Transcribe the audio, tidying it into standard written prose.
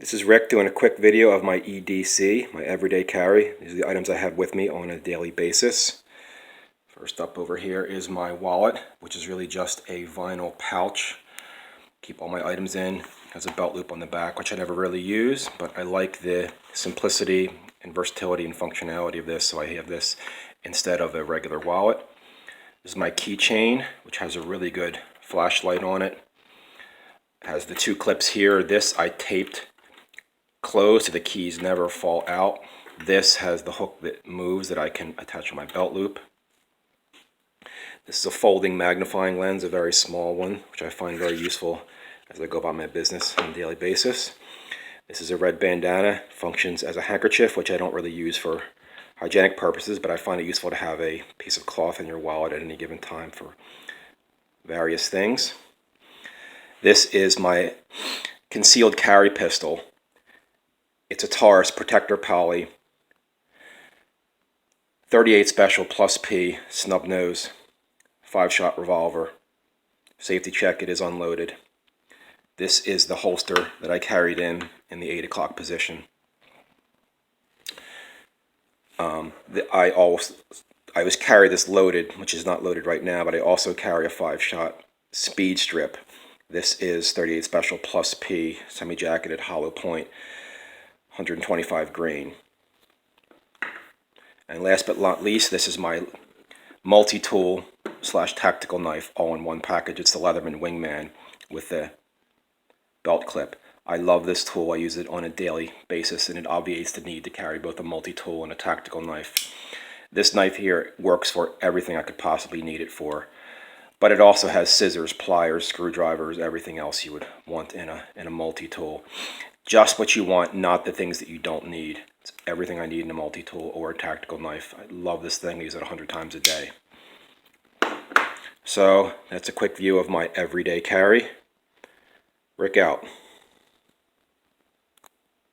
This is Rick doing a quick video of my EDC, my everyday carry. These are the items I have with me on a daily basis. First up over here is my wallet, which is really just a vinyl pouch. Keep all my items in. It has a belt loop on the back, which I never really use, but I like the simplicity and versatility and functionality of this, so I have this instead of a regular wallet. This is my keychain, which has a really good flashlight on it. It has the two clips here. This I taped closed so the keys never fall out. This has the hook that moves that I can attach to my belt loop. This is a folding magnifying lens, a very small one, which I find very useful as I go about my business on a daily basis. This is a red bandana, functions as a handkerchief, which I don't really use for hygienic purposes, but I find it useful to have a piece of cloth in your wallet at any given time for various things. This is my concealed carry pistol. It's a Taurus Protector Poly 38 Special Plus P snub-nose 5-shot revolver. Safety check, it is unloaded. This is the holster that I carried in the 8 o'clock position. I always carry this loaded, which is not loaded right now, but I also carry a 5-shot speed strip. This is 38 Special Plus P semi-jacketed hollow point 125 grain. And last but not least, this is my multi-tool / tactical knife all in one package. It's the Leatherman Wingman with the belt clip. I love this tool. I use it on a daily basis, and it obviates the need to carry both a multi-tool and a tactical knife. This knife here works for everything I could possibly need it for, but it also has scissors, pliers, screwdrivers, everything else you would want in a multi-tool. Just what you want, not the things that you don't need. It's everything I need in a multi-tool or a tactical knife. I love this thing. I use it 100 times a day. So that's a quick view of my everyday carry. Rick out.